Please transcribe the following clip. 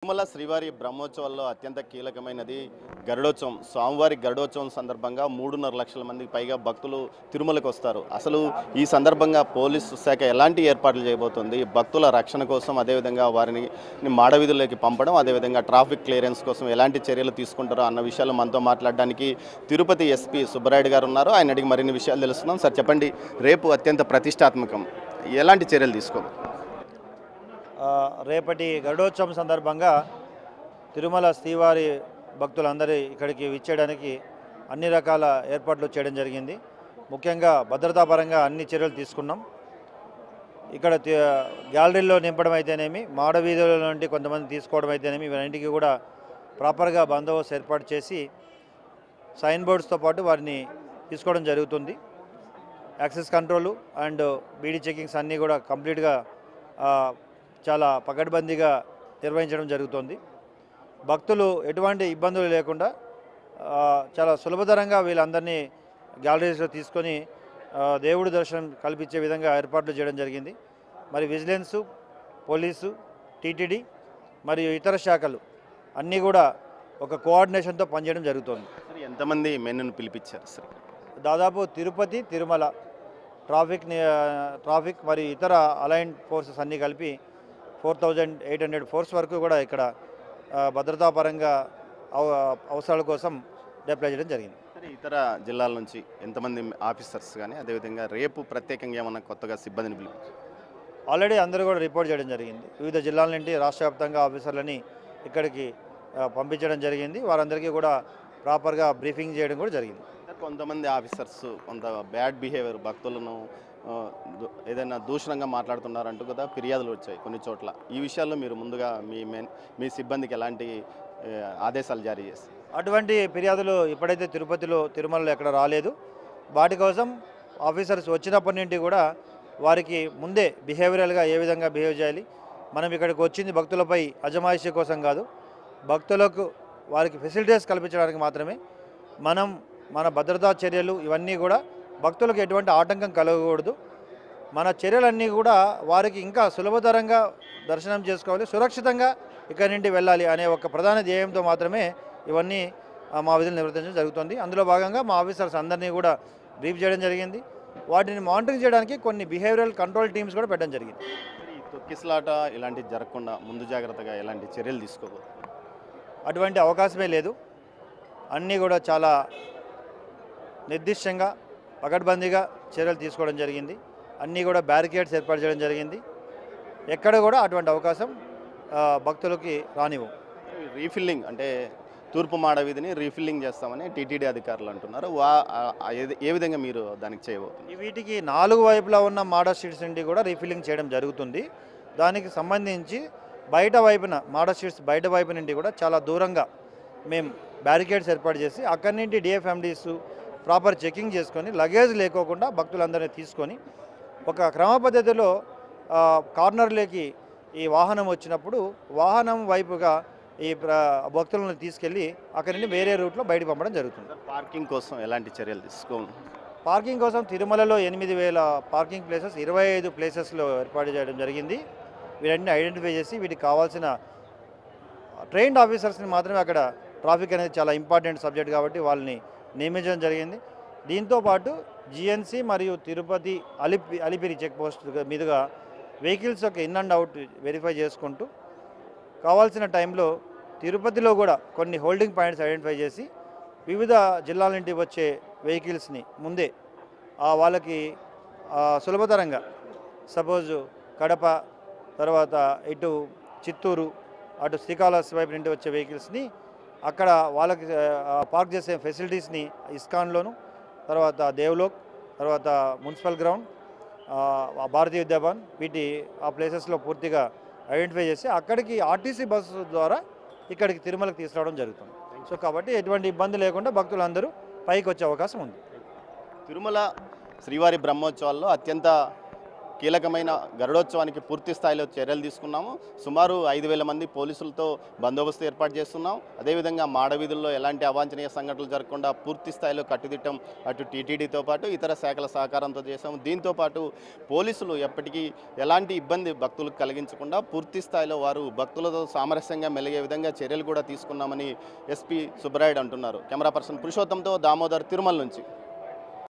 తిరుమల శ్రీవారి బ్రహ్మోత్సవాల్లో అత్యంత కీలకమైనది గరుడోత్సవం. స్వామివారి గరుడోత్సవం సందర్భంగా 3.5 లక్షల మందికి పైగా భక్తులు తిరుమలకు వస్తారు. అసలు ఈ సందర్భంగా పోలీసు శాఖ ఎలాంటి ఏర్పాట్లు చేయబోతుంది, భక్తుల రక్షణ కోసం, అదేవిధంగా వారిని మాడవీధుల్లోకి పంపడం, అదేవిధంగా ట్రాఫిక్ క్లియరెన్స్ కోసం ఎలాంటి చర్యలు తీసుకుంటారో అన్న విషయాలు మనతో మాట్లాడడానికి తిరుపతి ఎస్పీ సుబ్బరాయుడు గారు ఉన్నారు. ఆయన అడిగి మరిన్ని విషయాలు తెలుస్తున్నాం. సార్ చెప్పండి, రేపు అత్యంత ప్రతిష్టాత్మకం, ఎలాంటి చర్యలు తీసుకోవాలి? రేపటి గరుడోత్సవం సందర్భంగా తిరుమల శ్రీవారి భక్తులందరూ ఇక్కడికి విచ్చేయడానికి అన్ని రకాల ఏర్పాట్లు చేయడం జరిగింది. ముఖ్యంగా భద్రతాపరంగా అన్ని చర్యలు తీసుకున్నాం. ఇక్కడ గ్యాలరీలో నింపడం అయితేనేమి, మాడవీధుల నుండి కొంతమంది తీసుకోవడం అయితేనేమి, ఇవన్నింటికి కూడా ప్రాపర్గా బందోబస్తు ఏర్పాటు చేసి సైన్ బోర్డ్స్తో పాటు వారిని తీసుకోవడం జరుగుతుంది. Access control and BD checkings అన్నీ కూడా కంప్లీట్గా చాలా పకడ్బందీగా నిర్వహించడం జరుగుతుంది. భక్తులు ఎటువంటి ఇబ్బందులు లేకుండా చాలా సులభతరంగా వీళ్ళందరినీ గ్యాలరీస్లో తీసుకొని దేవుడి దర్శనం కల్పించే విధంగా ఏర్పాట్లు చేయడం జరిగింది. మరి విజిలెన్సు, పోలీసు, టీటీడీ మరియు ఇతర శాఖలు అన్నీ కూడా ఒక కోఆర్డినేషన్తో పనిచేయడం జరుగుతుంది. ఎంతమంది మెన్నును పిలిపించారు సార్? దాదాపు తిరుపతి, తిరుమల ట్రాఫిక్ మరియు ఇతర అలైన్డ్ ఫోర్సెస్ అన్నీ కలిపి 4800 ఫోర్స్ వరకు కూడా ఇక్కడ భద్రతాపరంగా అవసరాల కోసం డిప్లాయ్ చేయడం జరిగింది. ఇతర జిల్లాల నుంచి ఎంతమంది ఆఫీసర్స్ కానీ, అదేవిధంగా రేపు ప్రత్యేకంగా ఏమన్నా కొత్తగా సిబ్బందిని పిలిపించారు? ఆల్రెడీ అందరూ కూడా రిపోర్ట్ చేయడం జరిగింది. వివిధ జిల్లాల నుండి రాష్ట్ర వ్యాప్తంగా ఆఫీసర్లని ఇక్కడికి పంపించడం జరిగింది. వారందరికీ కూడా ప్రాపర్గా బ్రీఫింగ్ చేయడం కూడా జరిగింది. కొంతమంది ఆఫీసర్స్ కొంత బ్యాడ్ బిహేవియర్, భక్తులను ఏదైనా దూషణంగా మాట్లాడుతున్నారంటూ కదా ఫిర్యాదులు వచ్చాయి కొన్ని చోట్ల. ఈ విషయాల్లో మీరు ముందుగా మీ సిబ్బందికి ఎలాంటి ఆదేశాలు జారీ చేస్తారు? అటువంటి ఫిర్యాదులు ఇప్పుడైతే తిరుమలలో ఎక్కడ రాలేదు. వాటి కోసం ఆఫీసర్స్ వచ్చినప్పటి నుండి కూడా వారికి ముందే బిహేవియరల్గా ఏ విధంగా బిహేవ్ చేయాలి, మనం ఇక్కడికి వచ్చింది భక్తులపై అజమాయిషీ కోసం కాదు, భక్తులకు వారికి ఫెసిలిటీస్ కల్పించడానికి మాత్రమే. మన భద్రతా చర్యలు ఇవన్నీ కూడా భక్తులకు ఎటువంటి ఆటంకం కలగకూడదు. మన చర్యలన్నీ కూడా వారికి ఇంకా సులభతరంగా దర్శనం చేసుకోవాలి, సురక్షితంగా ఇక్కడి నుండి వెళ్ళాలి అనే ఒక ప్రధాన ధ్యేయంతో మాత్రమే ఇవన్నీ మా విధులు నిర్వర్తించడం జరుగుతుంది. అందులో భాగంగా మా ఆఫీసర్స్ అందరినీ కూడా బ్రీఫ్ చేయడం జరిగింది. వాటిని మానిటరింగ్ చేయడానికి కొన్ని బిహేవియరల్ కంట్రోల్ టీమ్స్ కూడా పెట్టడం జరిగింది. ఈ తొక్కిసలాట ఇలాంటివి జరగకుండా ముందు జాగ్రత్తగా ఎలాంటి చర్యలు తీసుకోవాలి? అటువంటి అవకాశమే లేదు. అన్నీ కూడా చాలా నిర్దిష్టంగా పకడ్బందీగా చర్యలు తీసుకోవడం జరిగింది. అన్నీ కూడా బ్యారికేడ్స్ ఏర్పాటు చేయడం జరిగింది. ఎక్కడ కూడా అటువంటి అవకాశం భక్తులకి రానివ్వం. రీఫిల్లింగ్ అంటే తూర్పు మాడవీధిని రీఫిల్లింగ్ చేస్తామని టీటీడీ అధికారులు అంటున్నారు. ఏ విధంగా మీరు దానికి చేయబోతున్నారు? వీటికి 4 వైపులా ఉన్న మాడ స్ట్రీట్స్ నుండి కూడా రీఫిల్లింగ్ చేయడం జరుగుతుంది. దానికి సంబంధించి మాడ స్ట్రీట్స్ బయట వైపు నుండి కూడా చాలా దూరంగా మేము బ్యారికేడ్స్ ఏర్పాటు చేసి అక్కడి నుండి డిఎఫ్ఎండీస్ ప్రాపర్ చెకింగ్ చేసుకొని లగేజ్ లేకోకుండా భక్తులందరినీ తీసుకొని ఒక క్రమ పద్ధతిలో కార్నర్లోకి ఈ వాహనం వచ్చినప్పుడు వాహనం వైపుగా ఈ భక్తులను తీసుకెళ్ళి అక్కడి నుండి వేరే రూట్లో బయట పంపడం జరుగుతుంది. పార్కింగ్ కోసం ఎలాంటి చర్యలు తీసుకోవాలి? పార్కింగ్ కోసం తిరుమలలో 8000 పార్కింగ్ ప్లేసెస్ 25 ప్లేసెస్లో ఏర్పాటు చేయడం జరిగింది. వీటన్ని ఐడెంటిఫై చేసి వీటికి కావాల్సిన ట్రైన్డ్ ఆఫీసర్స్ని మాత్రమే, అక్కడ ట్రాఫిక్ అనేది చాలా ఇంపార్టెంట్ సబ్జెక్ట్ కాబట్టి వాళ్ళని నియమించడం జరిగింది. దీంతోపాటు జిఎన్సి మరియు తిరుపతి అలిపిరి చెక్ పోస్ట్ మీదుగా వెహికల్స్ యొక్క ఇన్ అండ్ అవుట్ వెరిఫై చేసుకుంటూ కావాల్సిన టైంలో తిరుపతిలో కూడా కొన్ని హోల్డింగ్ పాయింట్స్ ఐడెంటిఫై చేసి వివిధ జిల్లాల నుండి వచ్చే వెహికల్స్ని ముందే వాళ్ళకి సులభతరంగా, సపోజ్ కడప, తర్వాత ఇటు చిత్తూరు, అటు శ్రీకాళహస్తి వైపు నుండి వచ్చే వెహికల్స్ని అక్కడ వాళ్ళకి పార్క్ చేసే ఫెసిలిటీస్ని ఇస్కాన్లోను, తర్వాత దేవ్లోక్, తర్వాత మున్సిపల్ గ్రౌండ్, భారతీయ విద్యాభవన్, ఆ ప్లేసెస్లో పూర్తిగా ఐడెంటిఫై చేసి అక్కడికి ఆర్టీసీ బస్సు ద్వారా ఇక్కడికి తిరుమలకి తీసుకురావడం జరుగుతుంది. సో కాబట్టి ఎటువంటి ఇబ్బంది లేకుండా భక్తులందరూ పైకి వచ్చే అవకాశం ఉంది. తిరుమల శ్రీవారి బ్రహ్మోత్సవాల్లో అత్యంత కీలకమైన గరుడోత్సవానికి పూర్తి స్థాయిలో చర్యలు తీసుకున్నాము. సుమారు 5,000 మంది పోలీసులతో బందోబస్తు ఏర్పాటు చేస్తున్నాం. అదేవిధంగా మాడవీధుల్లో ఎలాంటి అవాంఛనీయ సంఘటనలు జరగకుండా పూర్తి స్థాయిలో కట్టుదిట్టం అటు టీటీడీతో పాటు ఇతర శాఖల సహకారంతో చేశాము. దీంతో పాటు పోలీసులు ఎప్పటికీ ఎలాంటి ఇబ్బంది భక్తులకు కలిగించకుండా పూర్తి స్థాయిలో వారు భక్తులతో సామరస్యంగా మెలిగే విధంగా చర్యలు కూడా తీసుకున్నామని ఎస్పీ సుబ్బరాయుడు అంటున్నారు. కెమెరా పర్సన్ పురుషోత్తంతో దామోదర్, తిరుమల నుంచి.